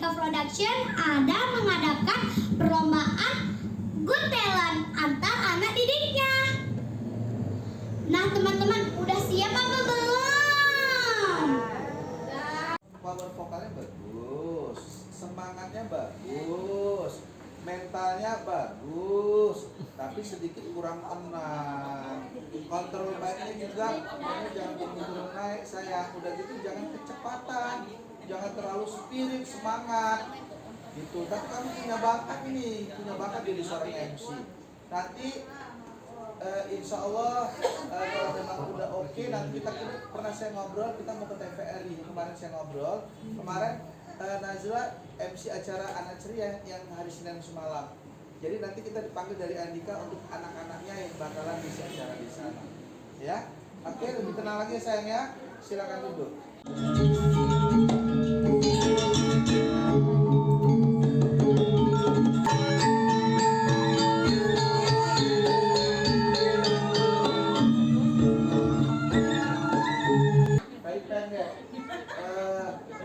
Andika Production ada mengadakan perlombaan Good Talent antar anak didiknya. Nah teman-teman, udah siap apa belum? Power vokalnya bagus, semangatnya bagus, mentalnya bagus, tapi sedikit kurang tenang. Kontrol baiknya juga, makanya jangan turun naik sayang. Udah gitu jangan kecepatan, jangan terlalu spirit, semangat gitu. Tapi kamu punya bakat ini, punya bakat jadi seorang MC. Nanti insya Allah kalau memang udah oke, nanti kita pernah saya ngobrol, kita mau ke TVRI. Kemarin saya ngobrol, kemarin Nazila MC acara Anak Ceria yang hari Senin semalam. Jadi nanti kita dipanggil dari Andika untuk anak-anaknya yang bakalan ngisi acara di sana. Ya, oke, lebih tenang lagi sayang ya. Silakan duduk.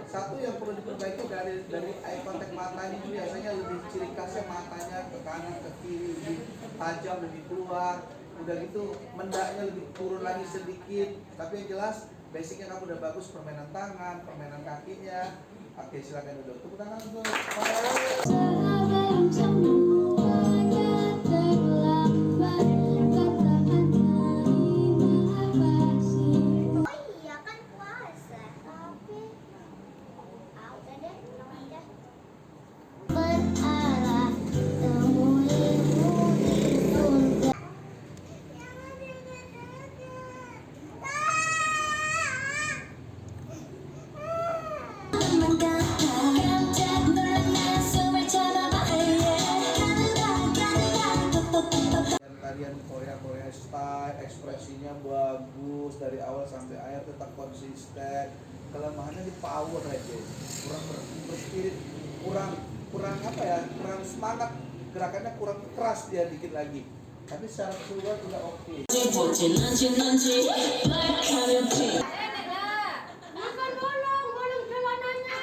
Satu yang perlu diperbaiki dari eye contact matanya itu biasanya lebih ciri khasnya matanya ke kanan ke kiri lebih tajam, lebih keluar. Udah gitu mendaknya lebih turun lagi sedikit. Tapi yang jelas basicnya kamu udah bagus, permainan tangan, permainan kakinya. Oke, silakan duduk. Tepuk tangan untuk tarian Korea style, ekspresinya bagus dari awal sampai akhir, tetap konsisten. Kelemahannya di power aja, kurang berspirit, kurang apa ya, kurang semangat, gerakannya kurang keras dia dikit lagi. Tapi secara keseluruhan udah oke. Bolong celananya.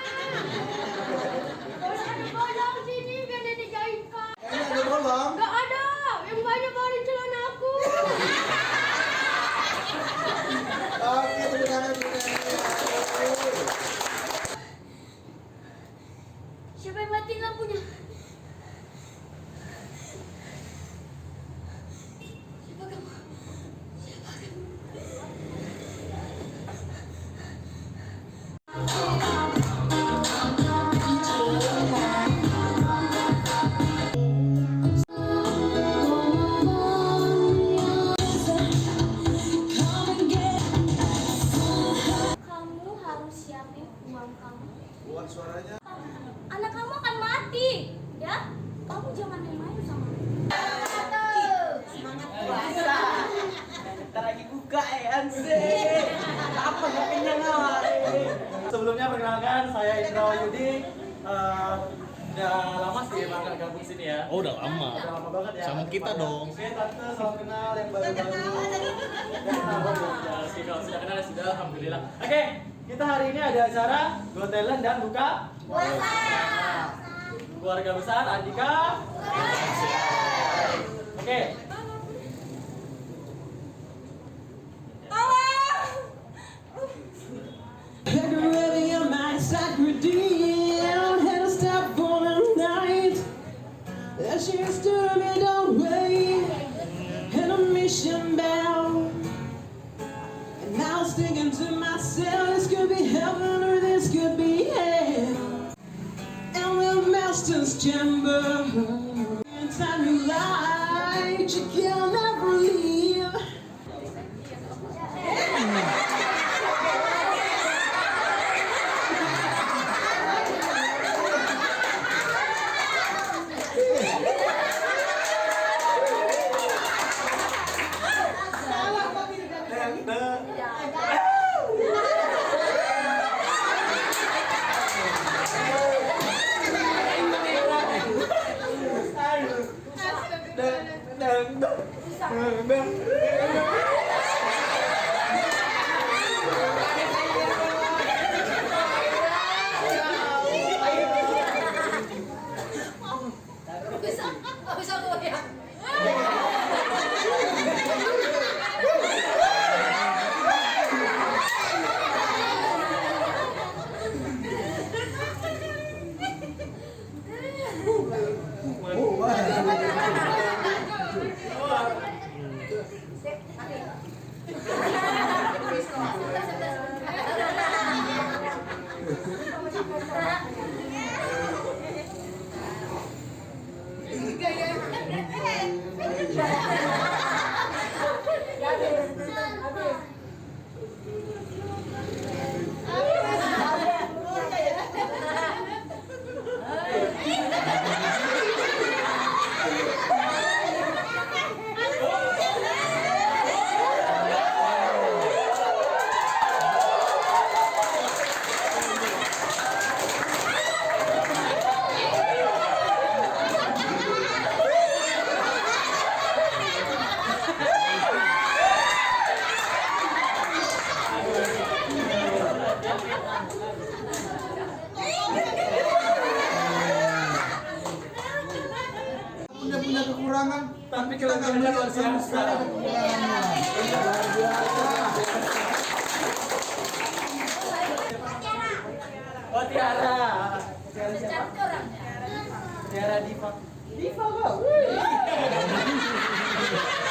Kalau ada bolong sini biar dia dijahitkan. Kayaknya ada bolong. Gak ada, yang banyak bawain celana aku. Oke, terima kasih. Siapa yang matiin lampunya? Siapa kamu? Siapa kamu? Kamu harus siapin uang kamu. Buat suaranya. Anak kamu akan mati, ya? Kamu jangan main-main sama aku. Semangat puasa. Ntar lagi buka ya, sih. Apa gak kenyang awal? Sebelumnya perkenalkan saya Indro Yudi. Udah lama sih emang gabung sini ya. Oh, udah lama. Udah lama banget ya. Sama kita dong. Oke, tante salam kenal yang baru-baru. Sudah kenal ya sudah, alhamdulillah. Oke, kita hari ini ada acara Go Talent dan buka puasa. Keluarga besar Andika. Oke. Get ready, I'm my sacred deal. Had to stop for the night. That she stood me don't wait. And a mission bound. And I was thinking to myself, this could be heaven or this could be hell. And the master's chamber. Time you light, you can never leave. kita nggak boleh luar biasa. luar biasa. Oh Tiara. Tiara siapa? Cantik orangnya. Tiara Diva. Diva kok.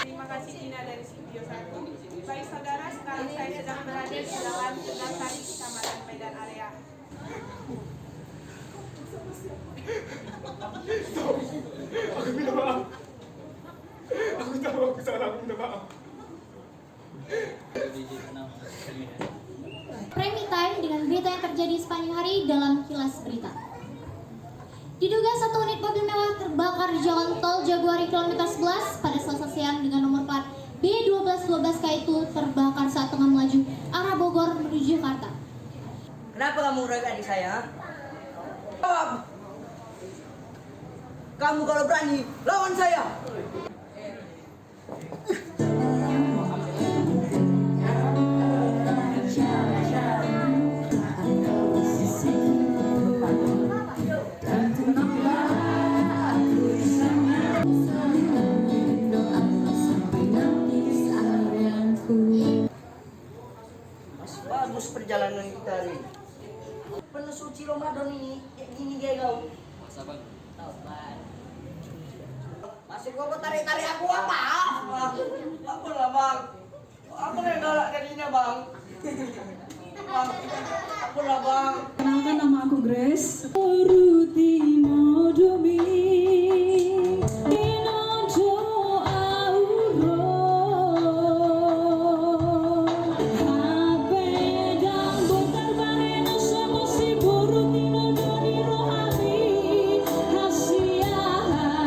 Terima kasih Tina dari Studio 1. Baik saudara, sekarang saya sedang berada di Jalan Tegasari, Kecamatan Medan Area. Aku minta maaf. Aku tahu aku salah, aku minta maaf. Prime Time dengan berita yang terjadi sepanjang hari dalam Kilas Berita. Diduga satu unit mobil mewah terbakar di jalan tol Jagoari kilometer 11 pada Selasa siang dengan nomor plat B1212K itu terbakar saat tengah melaju arah Bogor menuju Jakarta. Kenapa kamu ragu adik saya? Jawab. Kamu kalau berani lawan saya. Masih bagus perjalanan kita hari. Penuh suci Ramadan ini, kayak gini kayak kau. Masa bang? Masih kau mau tarik-tarik aku apa? Apa lah bang? Apa yang galak tadinya bang? Bang, apa lah bang? Kenalkan nama aku Grace. Rutino domi inojo auro habedang botar bareno semosi burutino doni rohani hasiahan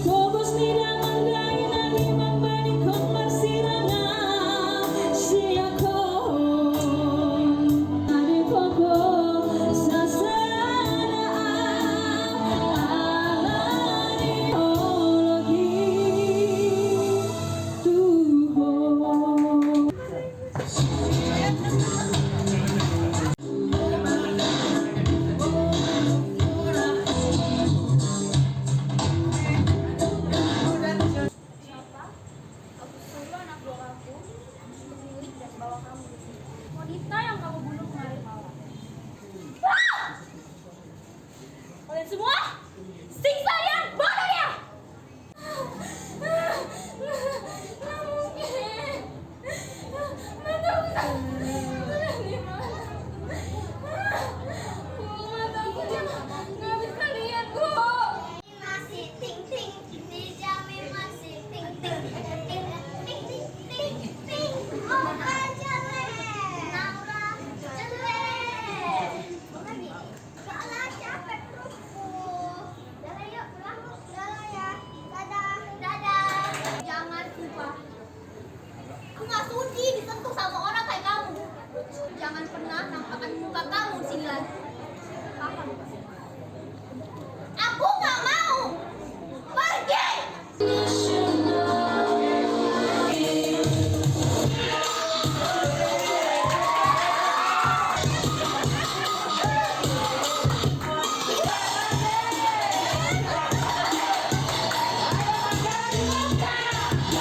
bobos nida mandai nani mambani kon marsirana siakon ade koko sasana alani ologi tuho. Siapa? Aku suruh anak buah aku untuk milik dan bawa kamu ke sini. Wanita yang kamu bunuh kemarin malam. Ah! Kalian semua, siksa dia, bunuh dia! Nggak mungkin. Mataku mataku nggak bisa lihat, Bu. Masih ting ting, dijamin masih ting ting ting ting ting ting ting. Oh aja Naura jelek. Lagi, kalah capek terusku. Jalan yuk pulang Bu, jalan ya. Dadah, dadah. Jangan sumpah. Aku nggak sudi disentuh sama orang kayak kamu. Jangan pernah nampakkan muka kamu di sini lagi. Paham? Aku nggak mau. Pergi.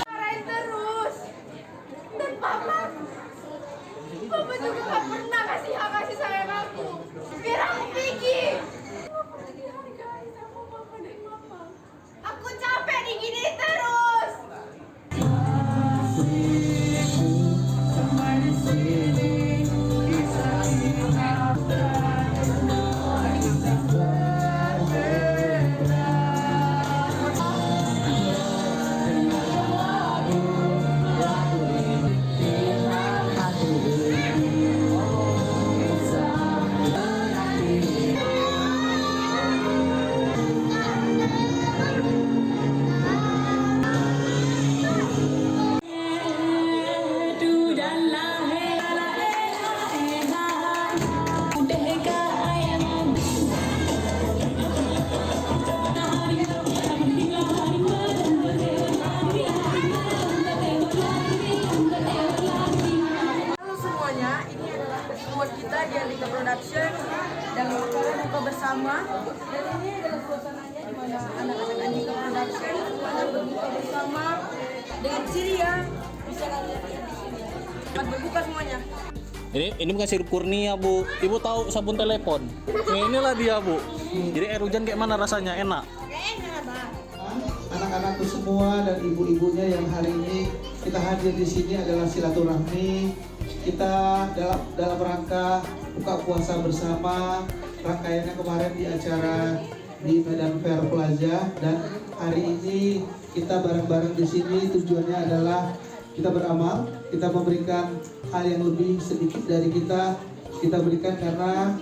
Marahin terus. Dan Papa juga gak pernah kasih hak kasih sayang aku. Biar aku pikir. Aku dihargai sama Papa dan Mama. Aku capek digini terus. Halo semuanya, ini adalah buat kita di Andika Production dan acara buka bersama. Dan ini adalah suasananya mana anak-anak Andika Production semuanya berbuka bersama dengan Syria. Bisa kalian lihat di sini. Selamat berbuka semuanya. Ini bukan sirup kurnia, Bu. Ibu tahu sabun telepon? Nah, inilah dia, Bu. Jadi air hujan kayak mana rasanya? Enak. Anak-anakku semua dan ibu-ibunya yang hari ini kita hadir di sini adalah silaturahmi. Kita dalam rangka buka puasa bersama. Rangkaiannya kemarin di acara di Medan Fair Plaza, dan hari ini kita bareng-bareng di sini. Tujuannya adalah kita beramal, kita memberikan hal yang lebih sedikit dari kita berikan, karena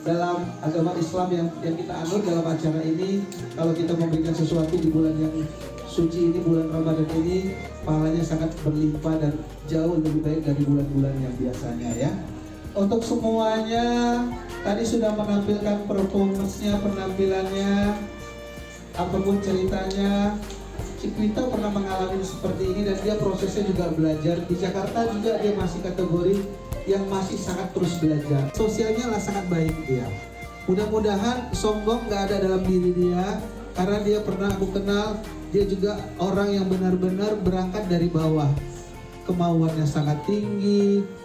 dalam agama Islam yang kita anut dalam acara ini, kalau kita memberikan sesuatu di bulan yang suci ini, bulan Ramadan ini, pahalanya sangat berlimpah dan jauh lebih baik dari bulan-bulan yang biasanya ya. Untuk semuanya tadi sudah menampilkan performance-nya, penampilannya, apapun ceritanya. Cikwita pernah mengalami seperti ini dan dia prosesnya juga belajar. Di Jakarta juga dia masih kategori yang masih sangat terus belajar. Sosialnya lah sangat baik dia. Mudah-mudahan sombong nggak ada dalam diri dia, karena dia pernah aku kenal, dia juga orang yang benar-benar berangkat dari bawah. Kemauannya sangat tinggi.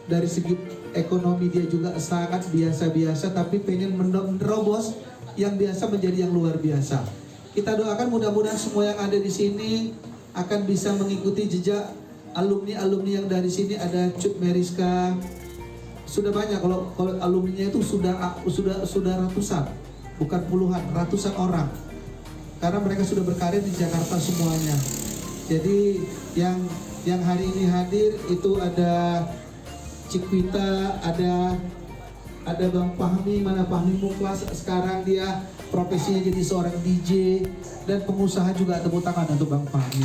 Dari segi ekonomi dia juga sangat biasa-biasa, tapi pengen menerobos yang biasa menjadi yang luar biasa. Kita doakan mudah-mudahan semua yang ada di sini akan bisa mengikuti jejak alumni-alumni yang dari sini. Ada Cut Meriska, sudah banyak, kalau alumninya itu sudah ratusan, bukan puluhan, ratusan orang, karena mereka sudah berkarir di Jakarta semuanya. Jadi yang hari ini hadir itu ada Cikwita, ada Bang Fahmi, mana Fahmi Muklas, sekarang dia profesinya jadi seorang DJ dan pengusaha juga. Tepuk tangan untuk Bang Fahmi.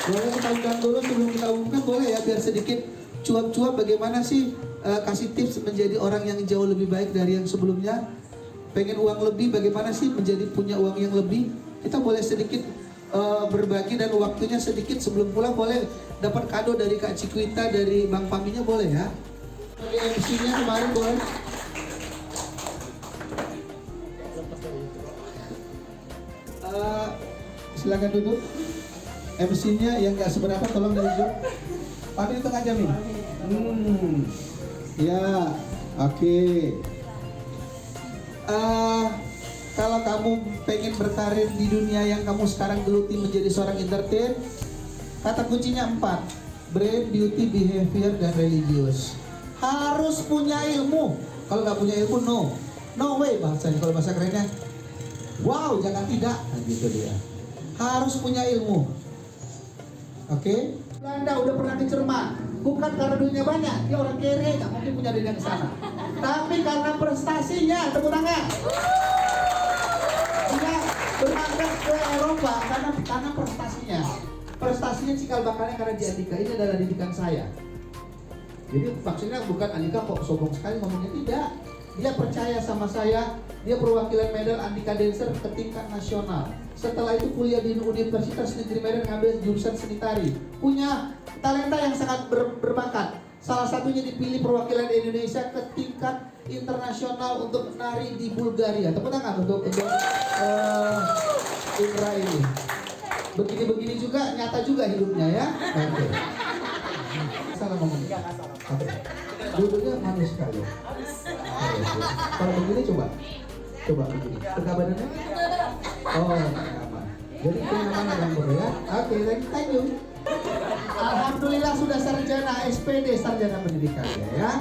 Boleh kita undang dulu sebelum kita umumkan, boleh ya, biar sedikit cuap-cuap bagaimana sih kasih tips menjadi orang yang jauh lebih baik dari yang sebelumnya. Pengen uang lebih, bagaimana sih menjadi punya uang yang lebih. Kita boleh sedikit berbagi, dan waktunya sedikit sebelum pulang boleh dapat kado dari Kak Cikwita, dari Bang Fahminya, boleh ya. MC-nya kemarin boleh. Silakan duduk. MC-nya yang nggak seberapa tolong dari Zoom. Tapi di tengah jam ini. Ya, oke. Kalau kamu pengen berkarir di dunia yang kamu sekarang geluti menjadi seorang entertain, kata kuncinya 4: brain, beauty, behavior, dan religious. Harus punya ilmu. Kalau nggak punya ilmu, no way bahasanya. Kalau bahasa kerennya, wow, jangan tidak. Nah, gitu dia. Harus punya ilmu. Oke? Belanda udah pernah ke Jerman, bukan karena duitnya banyak, dia orang kere, nggak mungkin punya duit ke sana. Tapi karena prestasinya, tepuk tangan. Dia berangkat ke Eropa karena prestasinya. Prestasinya cikal bakalnya karena di Andika. Ini adalah didikan saya. Jadi maksudnya bukan Andika kok sombong sekali ngomongnya, tidak. Dia percaya sama saya, dia perwakilan Medan Andika Dancer ke tingkat nasional. Setelah itu kuliah di Universitas Negeri Medan ngambil jurusan sanitari. Punya talenta yang sangat berbakat. Salah satunya dipilih perwakilan Indonesia ke tingkat internasional untuk menari di Bulgaria. Tepuk tangan untuk Indra ini. Begini-begini juga, nyata juga hidupnya ya. Oke. Salah ngomong. Duduknya manis sekali. Kalau begini coba begini. Tegak badannya. Oh, aman. Jadi kenyamanan yang boleh ya. Oke, thank you. Alhamdulillah sudah sarjana SPD, sarjana pendidikan ya.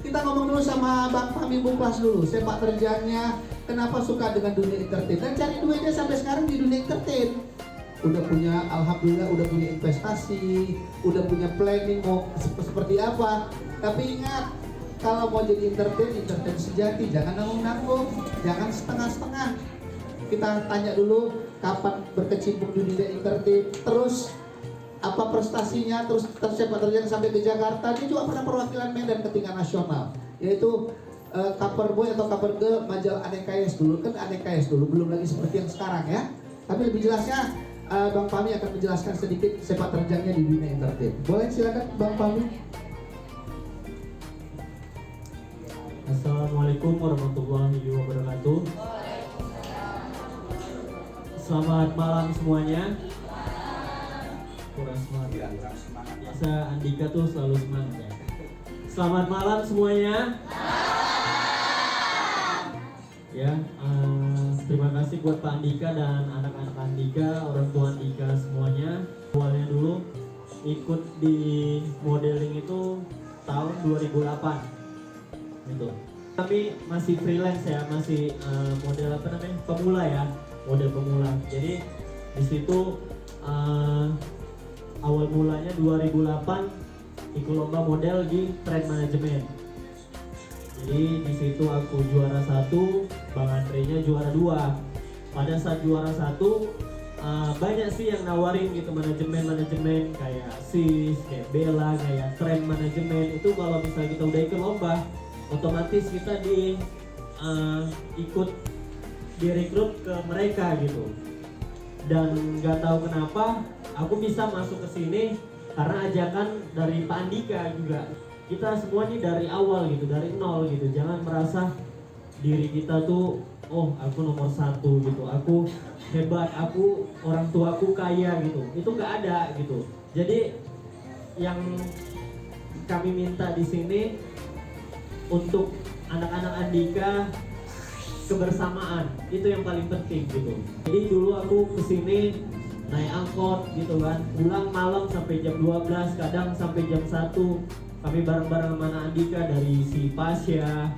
Kita ngomong dulu sama Bang Fahmi Muklas dulu, sepak terjangnya, kenapa suka dengan dunia entertain dan cari duitnya sampai sekarang di dunia entertain. Udah punya, alhamdulillah udah punya investasi, udah punya planning mau seperti apa. Tapi ingat, kalau mau jadi entertain sejati, jangan nanggung-nanggung, jangan setengah-setengah. Kita tanya dulu kapan berkecimpung di dunia entertain, terus apa prestasinya, terus sepak terjang sampai ke Jakarta. Dia juga pernah perwakilan Medan ke tingkat nasional, yaitu cover boy atau cover girl majalah Anekayes dulu, kan Anekayes dulu, belum lagi seperti yang sekarang ya. Tapi lebih jelasnya Bang Fahmi akan menjelaskan sedikit sepak terjangnya di dunia entertain. Boleh silakan Bang Fahmi. Assalamualaikum warahmatullahi wabarakatuh. Selamat malam semuanya. Kurang semangat. Biasa Andika tuh selalu semangat ya. Selamat malam semuanya. Ya, terima kasih buat Pak Andika dan anak-anak Andika, orang tua Andika semuanya. Awalnya dulu ikut di modeling itu tahun 2008 gitu. Kami masih freelance ya, masih model apa namanya, pemula ya, model pemula. Jadi di situ awal mulanya 2008 ikut lomba model di Trend Management. Jadi di situ aku juara 1, Bang Andre-nya juara 2. Pada saat juara 1 banyak sih yang nawarin gitu manajemen kayak SIS, kayak Bella, kayak Trend Management. Itu kalau misalnya kita udah ikut lomba, otomatis kita ikut direkrut ke mereka gitu. Dan nggak tahu kenapa aku bisa masuk ke sini karena ajakan dari Pak Andika juga. Kita semua nih dari awal gitu, dari nol gitu. Jangan merasa diri kita tuh, oh aku nomor 1 gitu, aku hebat, aku orang tuaku kaya gitu. Itu nggak ada gitu. Jadi yang kami minta di sini untuk anak-anak Andika kebersamaan, itu yang paling penting gitu. Jadi dulu aku kesini naik angkot gitu kan, pulang malam sampai jam 12, kadang sampai jam 1. Kami bareng-bareng sama anak Andika dari si Pasya,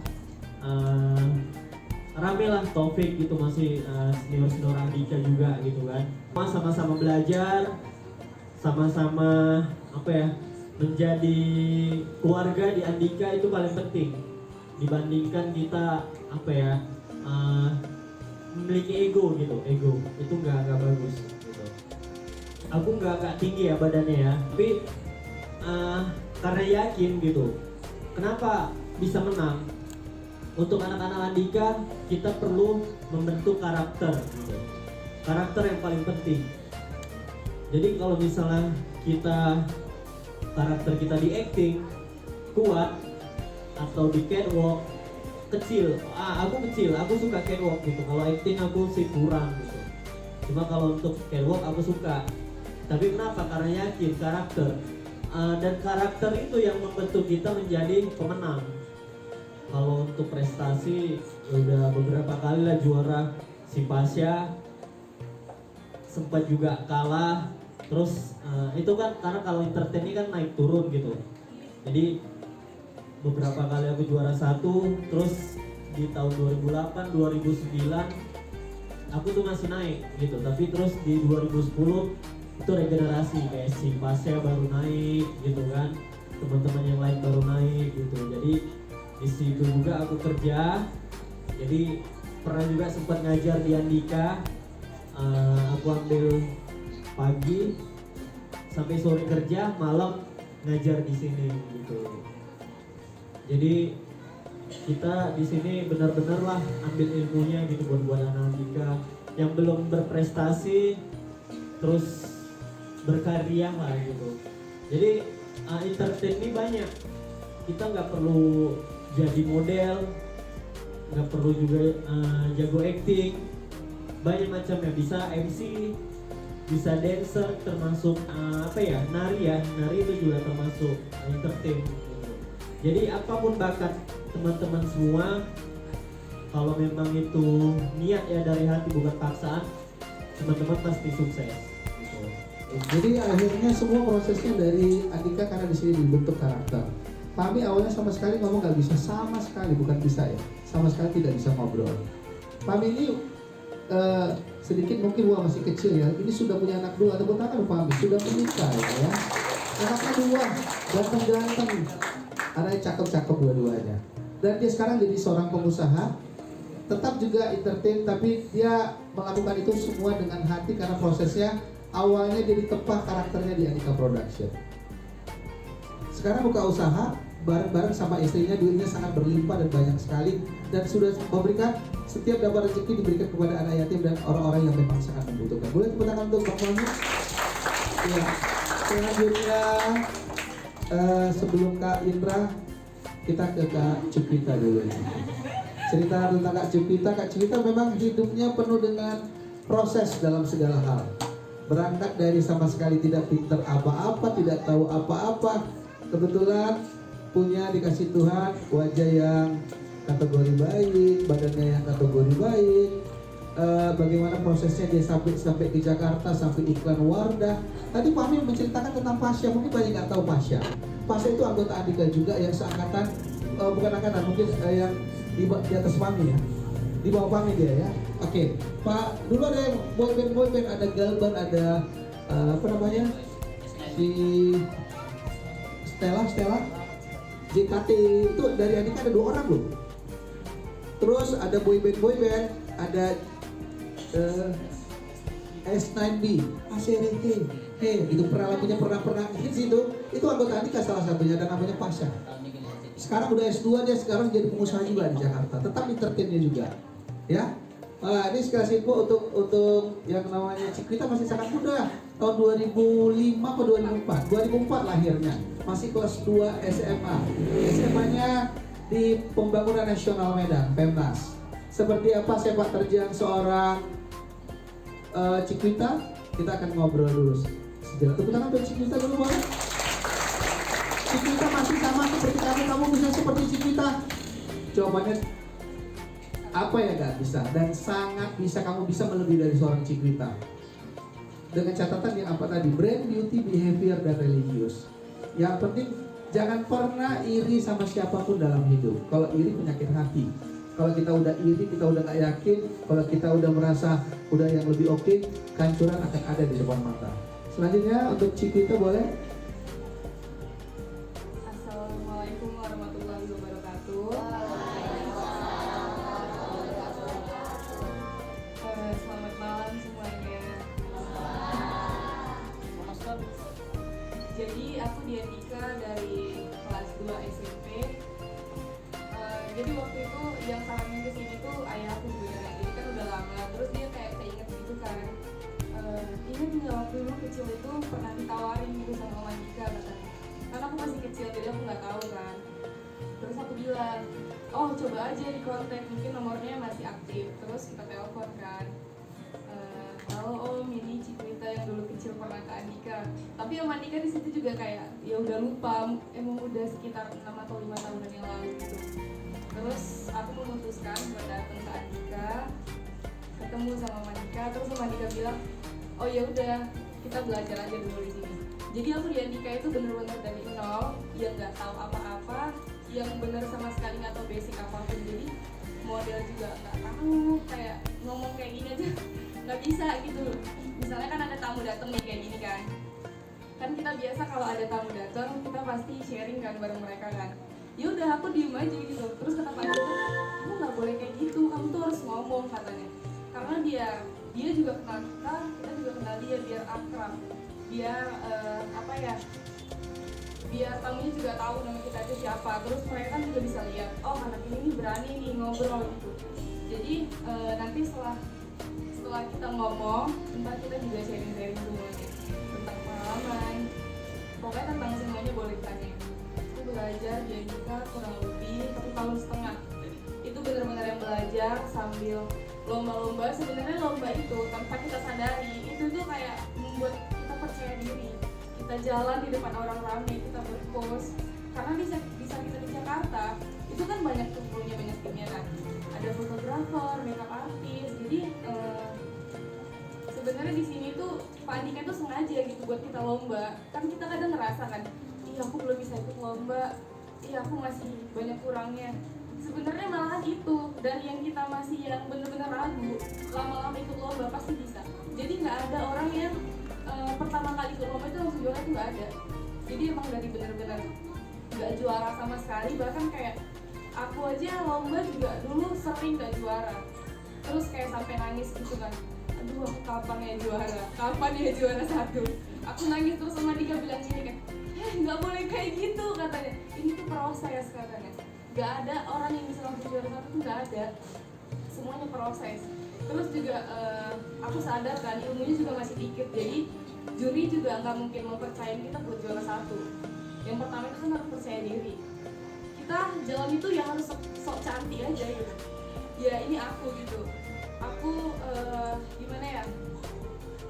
rame lah, Taufik gitu, masih senior-senior Andika juga gitu kan. Sama-sama belajar, sama-sama apa ya, menjadi keluarga di Andika itu paling penting dibandingkan kita apa ya, memiliki ego gitu. Ego itu nggak bagus gitu. Aku nggak tinggi ya badannya ya, tapi karena yakin gitu. Kenapa bisa menang? Untuk anak-anak Andika kita perlu membentuk karakter gitu. Karakter yang paling penting. Jadi kalau misalnya karakter kita di acting kuat atau di catwalk kecil, aku suka catwalk gitu. Kalau acting aku sih kurang gitu. Cuma kalau untuk catwalk aku suka. Tapi kenapa? Karena yakin karakter. Dan karakter itu yang membentuk kita menjadi pemenang. Kalau untuk prestasi udah beberapa kali lah juara si Pasya, sempat juga kalah. Terus itu kan karena kalau entertain ini kan naik turun gitu. Jadi beberapa kali aku juara 1, terus di tahun 2008, 2009 aku tuh masih naik gitu. Tapi terus di 2010 itu regenerasi, kayak si Pasya baru naik gitu kan, teman-teman yang lain baru naik gitu. Jadi di situ juga aku kerja. Jadi pernah juga sempat ngajar di Andika. Aku ambil pagi sampai sore kerja, malam ngajar di sini gitu. Jadi kita di sini benar-benar lah ambil ilmunya gitu buat anak Andika yang belum berprestasi, terus berkarya lah gitu. Jadi entertain ini banyak. Kita nggak perlu jadi model, nggak perlu juga jago acting, banyak macamnya. Bisa MC, bisa dancer, termasuk nari itu juga termasuk entertain gitu. Jadi apapun bakat teman-teman semua, kalau memang itu niat ya dari hati bukan paksaan, teman-teman pasti sukses. Jadi akhirnya semua prosesnya dari Andika karena di sini dibentuk karakter. Kami awalnya sama sekali ngomong nggak bisa, sama sekali, bukan bisa ya, sama sekali tidak bisa ngobrol. Kami ini sedikit mungkin masih kecil ya, ini sudah punya anak 2, tepuk tangan Pak, sudah menikah ya. Anaknya 2, ganteng-ganteng, anaknya cakep-cakep dua-duanya. Dan dia sekarang jadi seorang pengusaha, tetap juga entertain, tapi dia melakukan itu semua dengan hati karena prosesnya awalnya jadi ditepah karakternya di Andika Production. Sekarang buka usaha bareng-bareng sama istrinya, duitnya sangat berlimpah dan banyak sekali, dan sudah memberikan setiap dapat rezeki diberikan kepada anak yatim dan orang-orang yang memang sangat membutuhkan. Boleh tepuk tangan untuk Bang Mami? Ya. Selanjutnya sebelum Kak Indra, kita ke Kak Cupita dulu. Cerita tentang Kak Cupita memang hidupnya penuh dengan proses dalam segala hal. Berangkat dari sama sekali tidak pinter apa-apa, tidak tahu apa-apa, kebetulan punya dikasih Tuhan wajah yang kategori baik, badannya yang kategori baik. Bagaimana prosesnya dia sampai ke Jakarta, sampai iklan Wardah. Tadi Pak Amir menceritakan tentang Pasha, mungkin banyak nggak tahu Pasha. Pasha itu anggota Andika juga yang seangkatan, bukan angkatan, mungkin yang di atas Pami ya, di bawah Pami dia ya. Oke, Pak, dulu ada yang boyband, ada Galban, ada apa namanya, si Stella, JKT itu dari Andika ada 2 orang loh. Terus ada boyband, ada S9B, ACRT, itu pernah hits itu anggota Andika salah satunya, dan namanya Pasha. Sekarang udah S2, dia sekarang jadi pengusaha juga di Jakarta, tetap entertainnya juga, ya. Ini sekali info untuk yang namanya Cikwita masih sangat muda, tahun 2005 atau 2004 lahirnya, masih kelas 2 SMA. SMA-nya di Pembangunan Nasional Medan, Pemnas. Seperti apa sepak terjang seorang Cikwita? Kita akan ngobrol dulu sejenak. Tepuk tangan buat Cikwita dulu, boleh? Cikwita masih sama seperti kamu bisa seperti Cikwita? Jawabannya apa ya gak bisa, dan sangat bisa, kamu bisa melebihi dari seorang Cikwita. Dengan catatan yang apa tadi, brand, beauty, behavior, dan religius. Yang penting jangan pernah iri sama siapapun dalam hidup. Kalau iri penyakit hati. Kalau kita udah iri, kita udah gak yakin, kalau kita udah merasa udah yang lebih oke, kehancuran akan ada di depan mata. Selanjutnya untuk Cikwita boleh. Assalamualaikum warahmatullahi wabarakatuh. Selamat malam semuanya. Jadi aku di Andika dari kelas 2 SMP. Jadi waktu itu yang saranin ke sini tuh ayahku sebenarnya. Jadi kan udah lama, terus dia kayak keinget gitu kan. Ingat nggak waktu dulu kecil itu pernah ditawarin gitu sama Om Andika katanya. Karena aku masih kecil jadi aku nggak tahu kan. Terus aku bilang, oh coba aja di kontak, mungkin nomornya masih aktif. Terus kita telepon kan. Halo Om, ini Cikwita yang dulu kecil pernah ke Andika. Tapi Om Andika di situ juga kayak ya udah lupa, emang udah sekitar 6 atau 5 tahunan yang lalu gitu. Terus aku memutuskan buat datang ke Andika, ketemu sama Om Andika. Terus Om Andika bilang, oh ya udah kita belajar aja dulu di sini. Jadi aku di Andika itu bener-bener dari nol, yang nggak tahu apa-apa, yang bener sama sekali nggak tahu basic apapun. Jadi model juga nggak tahu, kayak ngomong kayak gini aja nggak bisa gitu. Misalnya kan ada tamu datang nih kayak gini kan kita biasa kalau ada tamu datang kita pasti sharing kan bareng mereka kan. Ya udah aku diem aja gitu. Terus kata Pak Joko, kamu nggak boleh kayak gitu, kamu tuh harus ngomong katanya. Karena dia juga kenal kita juga kenal dia, biar akrab, biar apa ya, biar tamunya juga tahu nama kita itu siapa. Terus mereka kan juga bisa lihat, oh anak ini nih berani nih ngobrol gitu. Jadi nanti setelah kita ngomong, ntar kita juga sharing-sharing semuanya tentang pengalaman. Pokoknya tentang semuanya boleh ditanya. Aku belajar di Andika kurang lebih 1 tahun setengah. Itu benar-benar yang belajar sambil lomba-lomba. Sebenarnya lomba itu tanpa kita sadari itu tuh kayak membuat kita percaya diri. Kita jalan di depan orang ramai, kita berpose. Karena bisa kita di Jakarta itu kan banyak tuh banyak timnya kan. Ada fotografer, makeup artist. Jadi sebenarnya di sini tuh Pak Andika tuh sengaja gitu buat kita lomba. Kan kita kadang ngerasa kan, iya aku belum bisa ikut lomba, iya aku masih banyak kurangnya. Sebenarnya malahan itu dari yang kita masih yang bener-bener ragu, lama-lama ikut lomba pasti bisa. Jadi nggak ada orang yang pertama kali ikut lomba itu langsung juara, itu nggak ada. Jadi emang dari bener-bener nggak juara sama sekali, bahkan kayak aku aja lomba juga dulu sering nggak juara. Terus kayak sampai nangis gitu kan, aduh aku kapan ya juara 1. Aku nangis terus sama Dika bilang gini kan, nggak boleh kayak gitu katanya, ini tuh proses katanya. Nggak ada orang yang bisa langsung juara 1 tuh, nggak ada, semuanya proses. Terus juga aku sadar kan ilmunya juga masih dikit, jadi juri juga nggak mungkin mempercayain kita buat juara 1. Yang pertama itu kan harus percaya diri. Kita jalan itu ya harus sok cantik aja gitu, ya ini aku gitu. aku gimana ya,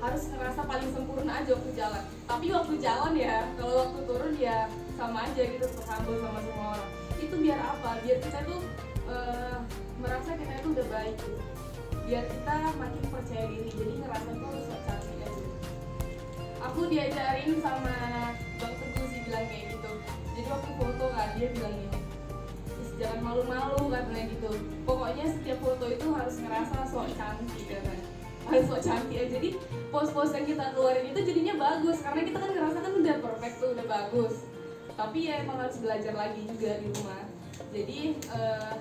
harus ngerasa paling sempurna aja waktu jalan. Tapi waktu jalan ya, kalau waktu turun ya sama aja gitu, terhambur sama semua orang. Itu biar apa? Biar kita tuh merasa kita itu udah baik gitu. Biar kita makin percaya diri, jadi ngerasa tuh harus cantik aja. Aku diajarin sama Bang Teguh sih bilang kayak gitu. Jadi waktu foto kan dia bilang gini, jangan malu-malu katanya gitu. Pokoknya setiap foto itu harus ngerasa sok cantik katanya. Harus sok cantik aja. Jadi pose-pose yang kita keluarin itu jadinya bagus karena kita kan ngerasa kan udah perfect tuh, udah bagus. Tapi ya emang harus belajar lagi juga di rumah. Jadi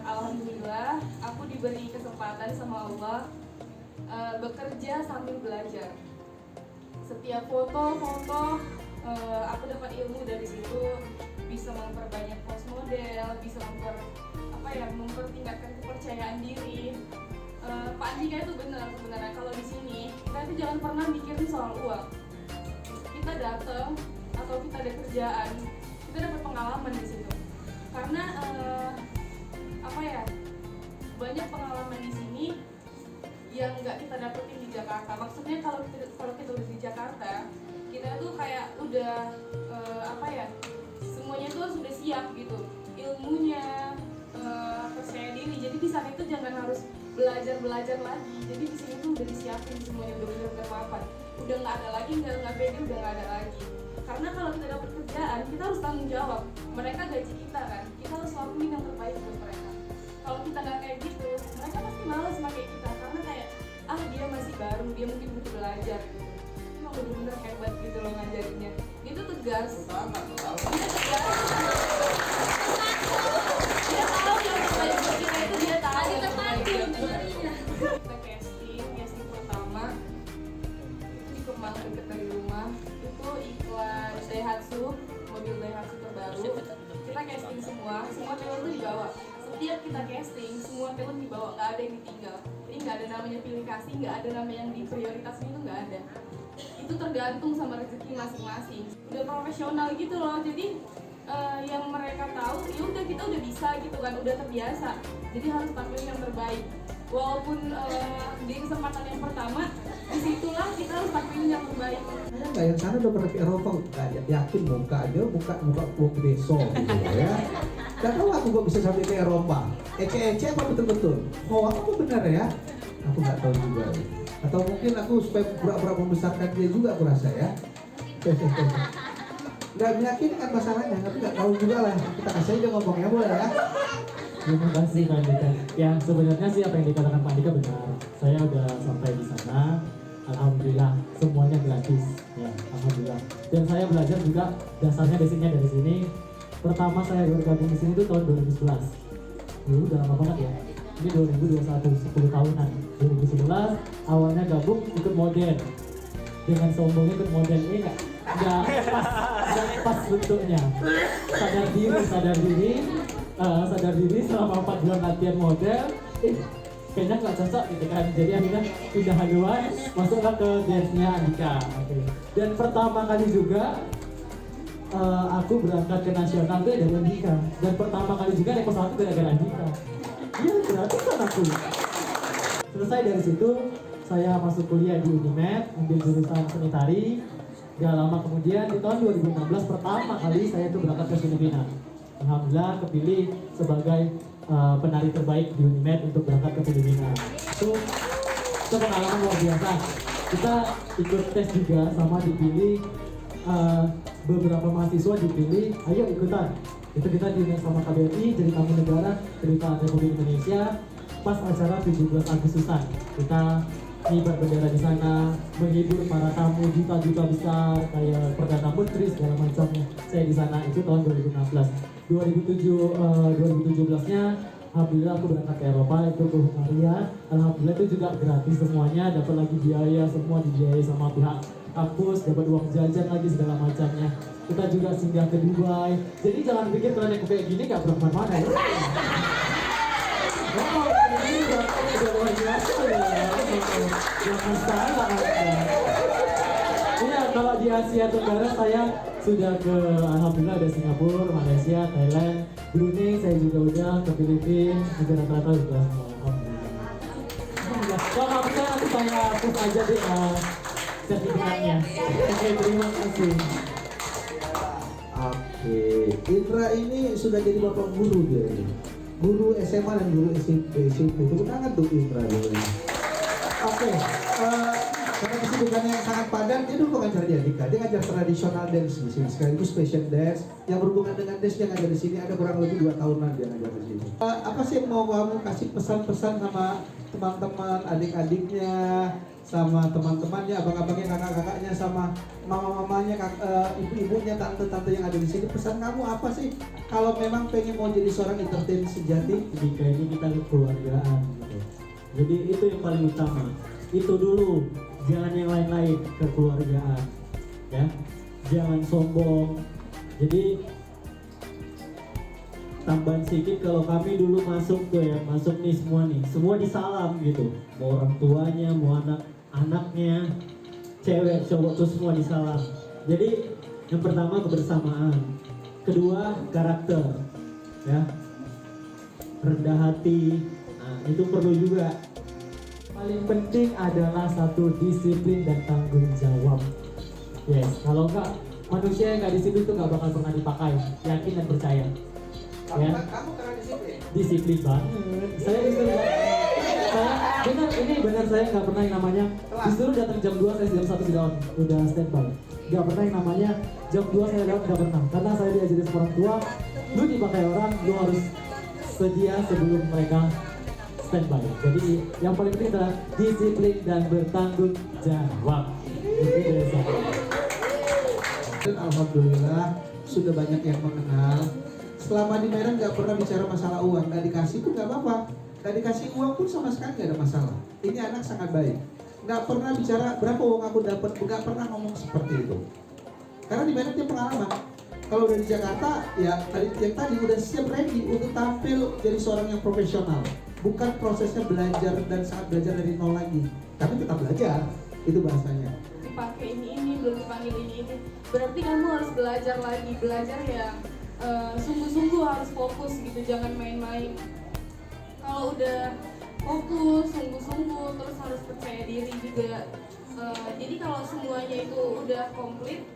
alhamdulillah aku diberi kesempatan sama Allah bekerja sambil belajar. Setiap foto-foto aku dapat ilmu dari situ, bisa memperbanyak pose model, bisa mempertingkatkan kepercayaan diri. Pak Andika itu benar sebenarnya, kalau di sini kita itu jangan pernah mikirin soal uang. Kita datang atau kita ada kerjaan, kita dapat pengalaman di situ. Karena banyak pengalaman di sini yang nggak kita dapetin di Jakarta. Maksudnya kalau kita udah di Jakarta, kita tuh kayak udah semuanya tuh sudah siap gitu, ilmunya, percaya diri. Jadi di sana itu jangan harus belajar lagi. Jadi di sini tuh udah disiapin semuanya, udah benar-benar mapan. Udah nggak ada lagi, nggak pede, udah nggak ada lagi. Karena kalau kita dapat kerjaan, kita harus tanggung jawab. Mereka gaji kita kan, kita harus lakuin yang terbaik buat mereka. Kalau kita nggak kayak gitu, mereka pasti malas pakai kita karena kayak dia masih baru, dia mungkin butuh belajar. Emang bener-bener hebat gitu loh ngajarinnya. Itu tegas. Dia tegas. Dia tahu yang terbaik buat kita itu, dia tahu yang terbaik buat kita. Kita casting pertama itu di Kemang dekat dari rumah. Itu iklan Daihatsu, mobil Daihatsu terbaru. Kita casting semua talent tuh dibawa. Setiap kita casting, semua talent dibawa, nggak ada yang ditinggal. Jadi nggak ada namanya pilih kasih, nggak ada namanya yang diprioritasin, itu nggak ada. Itu tergantung sama rezeki masing-masing. Udah profesional gitu loh, jadi yang mereka tahu, ya udah kita udah bisa gitu kan, udah terbiasa. Jadi harus tampilin yang terbaik. Walaupun di kesempatan yang pertama, disitulah kita harus tampilin yang terbaik. Nggak, yang sana udah pernah ke Eropa, nggak yakin buka aja, buka deso gitu ya. Gak tahu aku kok bisa sampai ke Eropa. Ece apa betul-betul? Oh, apa benar ya? Aku nggak tahu juga. Atau mungkin aku supaya pura-pura membesarkan dia juga aku rasa ya. Nggak meyakinkan masalahnya, tapi nggak tahu juga lah. Kita kasih aja ngomongnya boleh ya. Terima kasih Pak Andika. Ya sebenarnya sih apa yang dikatakan Pak Andika benar. Saya udah sampai di sana. Alhamdulillah semuanya gratis. Ya, alhamdulillah. Dan saya belajar juga dasarnya basicnya dari sini. Pertama saya bergabung di sini itu tahun 2011. Udah lama banget ya. Ini 2021, 10 tahunan. 2011 awalnya gabung ikut model. Dengan sombongnya ikut model ini nggak pas bentuknya. Sadar diri selama 4 bulan latihan model. Kayaknya nggak cocok gitu kan. Jadi akhirnya pindah haluan, masuklah ke dance-nya Andika. Okay. Dan pertama kali juga aku berangkat ke nasional tuh dari Andika, dan pertama kali juga naik pesawat gara-gara Andika. Iya, berarti kan aku. Selesai dari situ, saya masuk kuliah di Unimed, ambil jurusan seni tari. Gak lama kemudian di tahun 2016 pertama kali saya tuh berangkat ke Filipina. Alhamdulillah kepilih sebagai penari terbaik di Unimed untuk berangkat ke Filipina. Itu pengalaman luar biasa. Kita ikut tes juga sama dipilih. Beberapa mahasiswa dipilih, ayo ikutan. Itu kita diundang sama KBRI jadi tamu negara Kedutaan Republik Indonesia pas acara 17 Agustusan. Kita ngibar bendera di sana, menghibur para tamu juta-juta besar kayak Perdana Menteri segala macamnya. Saya di sana itu tahun 2016. 2017-nya alhamdulillah aku berangkat ke Eropa, itu ke Hungaria. Alhamdulillah itu juga gratis semuanya, dapat lagi biaya, semua dibiayai sama pihak kampus, dapat uang jajan lagi segala macamnya. Kita juga singgah ke Dubai. Jadi jangan pikir kalian yang kayak gini gak berkemana-mana ya. Oh, ini udah luar biasa ya. Jangan salah ya. Iya, kalau di Asia Tenggara saya sudah ke, alhamdulillah ada Singapura, Malaysia, Thailand, Brunei saya juga udah, ke Filipina, negara-negara juga semua. Alhamdulillah. Kalau nggak percaya nanti saya hapus aja deh sertifikatnya. Oke, terima kasih. Oke, Indra ini sudah jadi bapak guru dia ini. Guru SMA dan guru SMP. Tepuk tangan tuh Indra dulu. Oke, karena kesibukannya yang sangat padat, dia dulu ngajar di Andika. Dia ngajar tradisional dance di sini, sekaligus fashion dance. Yang berhubungan dengan dance dia ngajar di sini. Ada kurang lebih 2 tahunan dia ngajar di sini. Apa sih yang mau kamu kasih pesan-pesan sama teman-teman, adik-adiknya, sama teman-temannya, abang-abangnya, kakak-kakaknya, sama mama-mamanya, ibu-ibunya, tante-tante yang ada di sini? Pesan kamu apa sih kalau memang pengen mau jadi seorang entertainer sejati? Jika ini kita kekeluargaan gitu. Jadi itu yang paling utama. Itu dulu, jangan yang lain-lain, kekeluargaan. Ya, jangan sombong. Jadi tambahan sedikit, kalau kami dulu masuk tuh ya, masuk nih semua disalam gitu. Mau orang tuanya, mau anaknya, cewek, cowok tuh semua disalam. Jadi yang pertama kebersamaan, kedua karakter, ya, rendah hati, nah itu perlu juga. Paling penting adalah satu disiplin dan tanggung jawab. Yes, kalau enggak manusia yang nggak disiplin itu nggak bakal pernah dipakai, yakin dan percaya. Ya, Kamu karena disiplin. disiplin banget. Saya disiplin banget. Ini benar saya nggak pernah yang namanya disuruh datang jam 2 saya jam 1 udah standby. Nggak pernah yang namanya jam 2 saya lewat, nggak pernah. Karena saya diajarin sama orang tua, lu dipakai orang, lu harus sedia sebelum mereka standby. Jadi yang paling penting adalah disiplin dan bertanggung jawab. Itu dari saya. Dan alhamdulillah sudah banyak yang mengenal. Selama di Medan nggak pernah bicara masalah uang, nggak dikasih pun nggak apa-apa, nggak dikasih uang pun sama sekali nggak ada masalah. Ini anak sangat baik, nggak pernah bicara berapa uang aku dapat, nggak pernah ngomong seperti itu. Karena di Medan dia pengalaman. Kalau dari Jakarta ya yang tadi udah siap ready untuk tampil jadi seorang yang profesional. Bukan prosesnya belajar dan sangat belajar dari nol lagi, tapi tetap belajar, itu bahasanya. Dipakai ini belum dipanggil ini, berarti kamu harus belajar lagi, belajar ya. Sungguh-sungguh harus fokus gitu, jangan main-main. Kalau udah fokus, sungguh-sungguh, terus harus percaya diri juga. Jadi kalau semuanya itu udah komplit,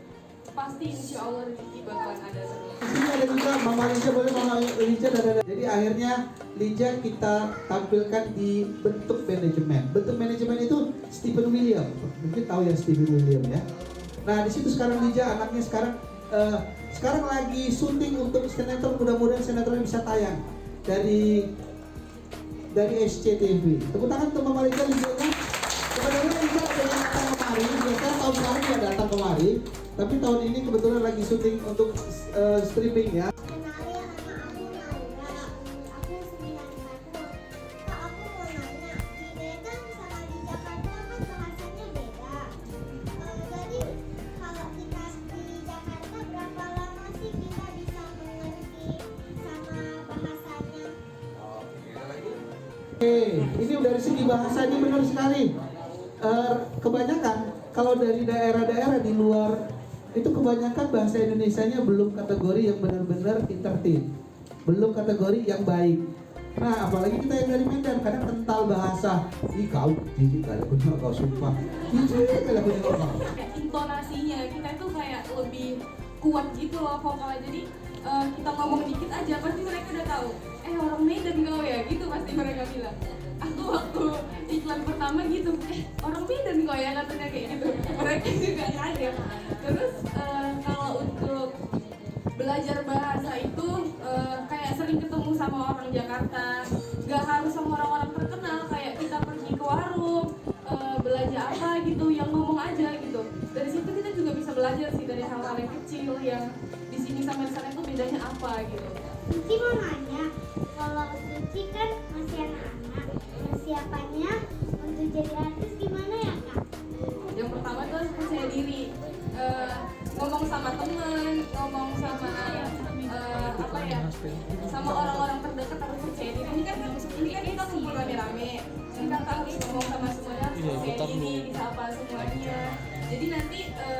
pasti insya Allah rezeki bakalan ada terus. Di sini ada juga Mama Linja, boleh Mama Linja ada. Jadi akhirnya Linja kita tampilkan di bentuk manajemen. Bentuk manajemen itu Stephen William, mungkin tahu ya Stephen William ya. Nah di situ sekarang Linja anaknya sekarang lagi syuting untuk sinetron, mudah-mudahan sinetron bisa tayang dari SCTV. Tepuk tangan untuk Mama Linja. Sebenarnya Linja ada yang datang kemari, biasanya tahun kemarin dia datang kemari, tapi tahun ini kebetulan lagi syuting untuk streaming ya. Kenalin, nama aku Naura. Aku 9 tahun. Kak, aku mau nanya, di Medan sama di Jakarta kan bahasanya beda. Jadi kalau kita di Jakarta berapa lama sih kita bisa mengerti sama bahasanya? Oke, ini dari segi bahasa ini benar sekali. Kebanyakan kalau dari daerah-daerah di luar itu kebanyakan bahasa Indonesianya belum kategori yang benar-benar entertain, belum kategori yang baik. Nah, apalagi kita yang dari Medan, kadang kental bahasa. Ih kau, jijik kali punya kau sumpah. Jijik kali punya kau. Intonasinya kita itu kayak lebih kuat gitu loh vokalnya. Jadi kita ngomong dikit aja pasti mereka udah tahu. Orang Medan kau ya, gitu pasti mereka bilang. Aku waktu iklan pertama gitu, orang Medan kok ya katanya kayak gitu. Mereka juga kaget. Terus kalau untuk belajar bahasa itu kayak sering ketemu sama orang Jakarta, nggak harus sama orang-orang terkenal, kayak kita pergi ke warung, belanja apa gitu, yang ngomong aja gitu. Dari situ kita juga bisa belajar sih dari hal-hal yang kecil yang di sini sama di sana itu bedanya apa gitu. Suci mau nanya, kalau Suci kan masih anak-anak, persiapannya untuk jadi artis gimana ya Kak? Yang pertama tuh harus percaya diri, ngomong sama temen, ngomong sama apa ya, sama orang-orang terdekat harus percaya diri. Ini kan kita kumpul rame-rame, kita harus ngomong sama semuanya, harus percaya diri, bisa apa semuanya. Jadi nanti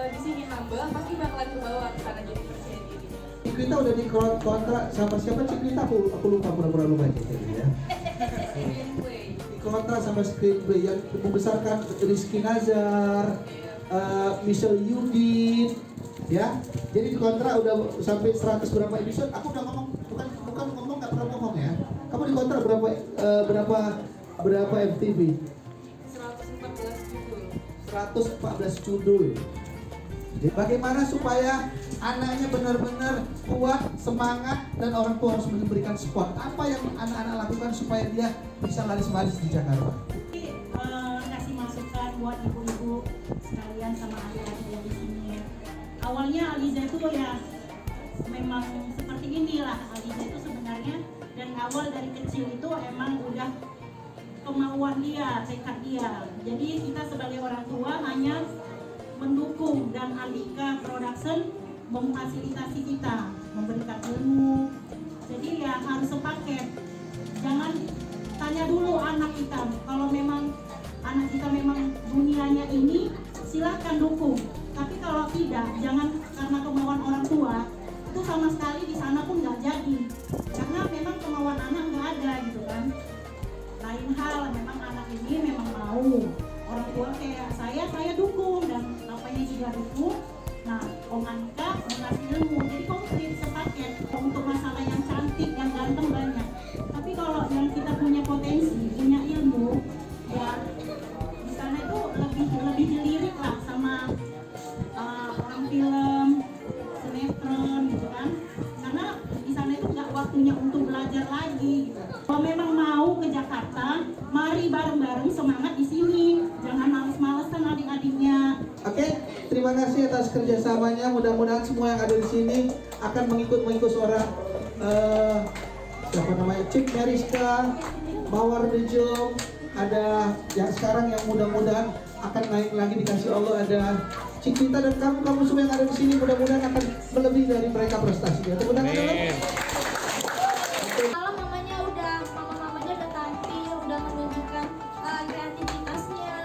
di sini humble pasti bakalan kebawa ke sana, jadi percaya diri. Kita udah di kontrak sama siapa Ciklita, aku lupa, pura-pura lupa gitu ya. kontra sama screenplay yang membesarkan Rizky Nazar, Michelle Yudin, ya. Jadi di kontra udah sampai 100 berapa episode. Aku udah ngomong, bukan ngomong, nggak pernah ngomong ya. Kamu di kontra berapa FTV? 114 judul. Jadi bagaimana supaya anaknya benar-benar kuat, semangat, dan orang tua harus memberikan support. Apa yang anak-anak lakukan supaya dia bisa laris-laris di Jakarta? Kasih masukan buat ibu-ibu sekalian sama adik-adik yang di sini. Awalnya Aliza itu ya memang seperti inilah Aliza itu sebenarnya, dan awal dari kecil itu emang udah kemauan dia, tekad dia. Jadi kita sebagai orang tua hanya mendukung, dan Alika Production memfasilitasi kita, memberikan ilmu. Jadi ya harus sepaket. Jangan tanya dulu anak kita. Kalau memang anak kita memang dunianya ini, silakan dukung. Tapi kalau tidak, jangan karena kemauan orang tua itu sama sekali di sana pun nggak jadi. Karena memang kemauan anak nggak ada gitu kan. Lain hal, memang anak ini memang mau. Orang tua kayak saya dukung, dan bapaknya juga dukung. Nah, Om Anka mengasih ilmu, jadi komplit sepaket. Untuk masalah yang cantik, yang ganteng banyak. Tapi kalau yang kita punya potensi, punya ilmu, ya di sana itu lebih dilirik lah sama orang film, sinetron gitu kan. Karena di sana itu nggak waktunya untuk belajar lagi. Gitu. Kalau memang mau ke Jakarta, mari bareng-bareng semangat di sini. Jangan males-malesan adik-adiknya. Oke, terima kasih atas kerjasamanya. Mudah-mudahan semua yang ada di sini akan mengikut seorang siapa namanya, Cik Meriska, Mawar Bejo, ada yang sekarang yang mudah-mudahan akan naik lagi dikasih Allah, ada Cik Tita, dan kamu semua yang ada di sini mudah-mudahan akan melebihi dari mereka prestasinya. Tepuk tangan dulu. Kalau mamanya udah tampil, udah menunjukkan kreativitasnya.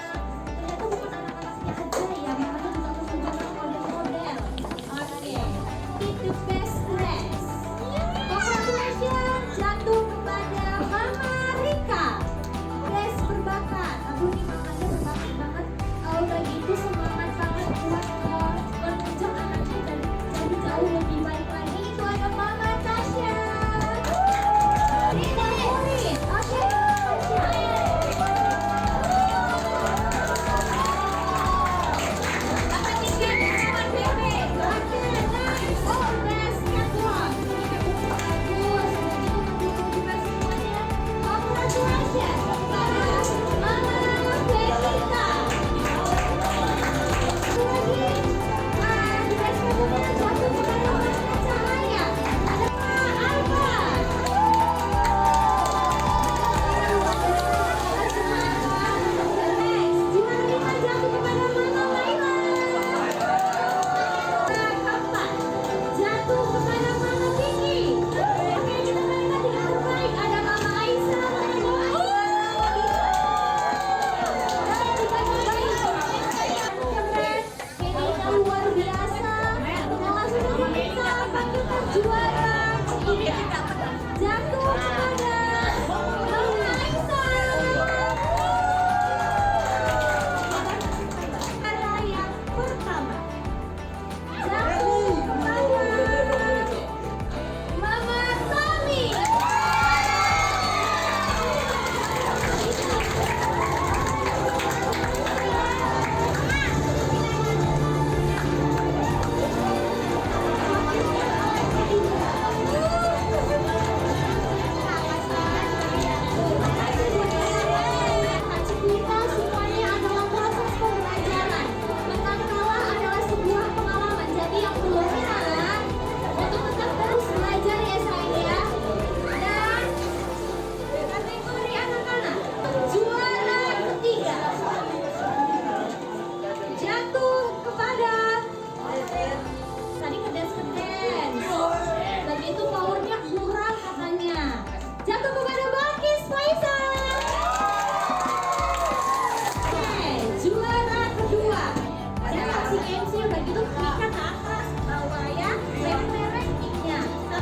Ternyata bukan anak-anaknya aja ya, mamanya juga menunjukkan model-model. Oke, pick the best dress. Congratulations jatuh kepada Mama Rika. Dress berbakat. Aduh, ini mamanya berbakat banget. Kalau udah gitu semangat banget buat menunjuk anaknya dan jadi jauh lebih baik lagi. Itu ada Mama Tasya.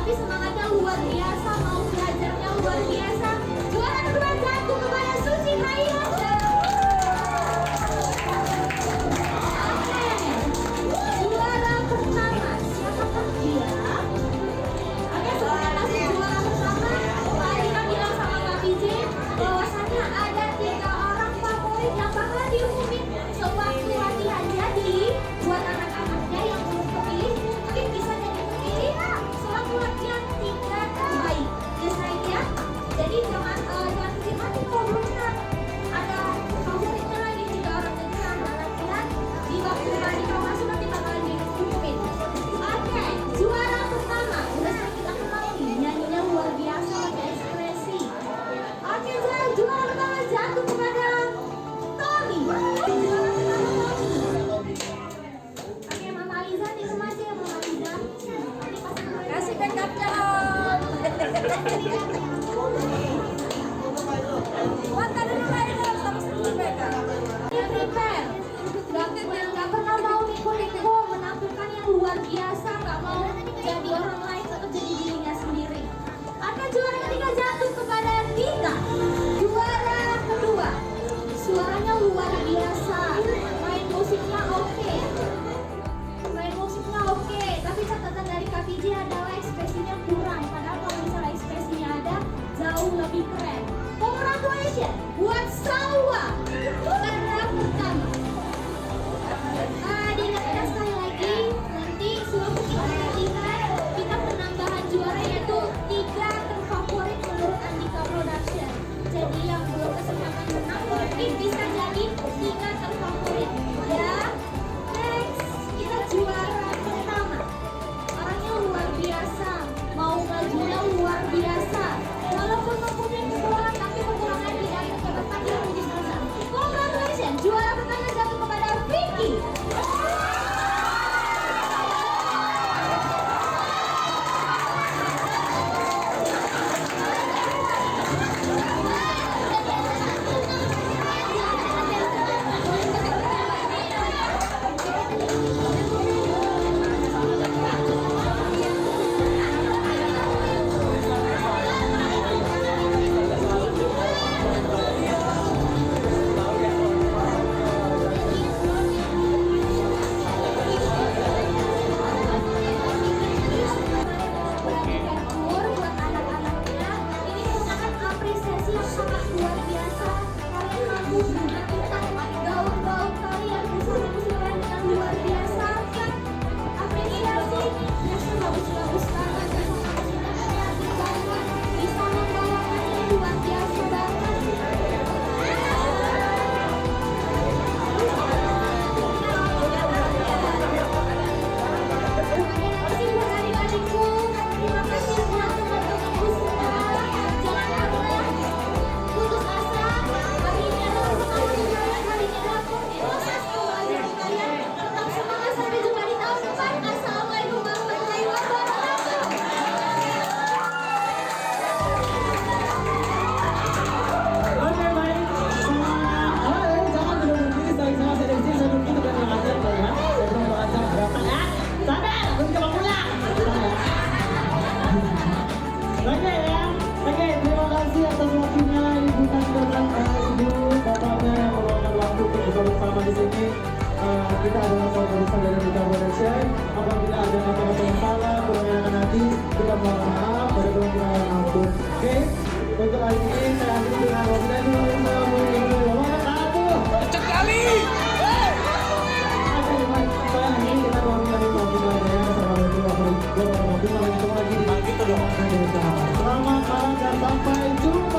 Semangatnya luar biasa, mau belajarnya luar biasa. Juara kedua jatuh kepada Suci Hai. Mata dulu Rainer sama seperti mereka. Prepare. Gak pernah mau nipu-nipu, menampilkan yang luar biasa, gak mau jadi orang lain atau jadi dirinya sendiri. Karena juara ketiga jatuh kepada Dika. Juara kedua, suaranya luar biasa, main musiknya oke. Main musiknya oke, tapi catatan dari Kak Fiji adalah ekspresinya kurang. Padahal kalau misalnya ekspresinya ada, jauh lebih keren. Congratulations buat Salwa, juara pertama. Diingatkan sekali lagi, nanti suatu kita perhatikan kita penambahan juara yaitu 3 terfavorit menurut Andika Production. Jadi yang belum kesempatan menang mungkin bisa jadi 3 terfavorit. Ya, next kita juara pertama. Orangnya luar biasa, mau majunya luar biasa. Walaupun mempunyai kekurangan tapi kekurangan tidak terdapat yang menjadi salah. Congratulations, juara pertama jatuh kepada Vicky. Buat anak-anaknya, ini merupakan apresiasi yang sangat luar biasa. Kalian mampu menunjukkan gaun-gaun kalian bersama musik yang luar biasa. Kan apresiasi biasa bagus-bagus banget. Kreatif banget, bisa membawakannya luar biasa banget. Terima kasih buat adik-adikku. Terima kasih buat teman-temanku semua. Jangan pernah putus asa. Hari ini adalah pertama kalian, hari ini adalah proses pembelajaran kalian. Tetap semangat sampai jumpa di tahun depan. Assalamualaikum warahmatullahi wabarakatuh. Oke baik, semuanya. Jangan dulu berdiri, sama saya di sini saya duduk dan mengajar ya. Saya belum mengajar berapa ya? Sabar, belum coba pulang. Oke ya, oke terima kasih atas waktunya Ibu Tante dan Ibu Bapaknya yang meluangkan waktu untuk bersama di sini. Kita adalah saudara-saudara dari Andika Production. Apabila ada kata-kata yang salah, kurang enakan hati, kita mohon maaf, pada kemungkinan ampun. Oke, untuk hari ini saya akhiri dengan wabillahi warahmatullahi wabarakatuh. Sekali. Oke, baik. Saya akhiri dengan wabillahi warahmatullahi wabarakatuh. Ketemu lagi di Gitu dong. Selamat malam dan sampai jumpa.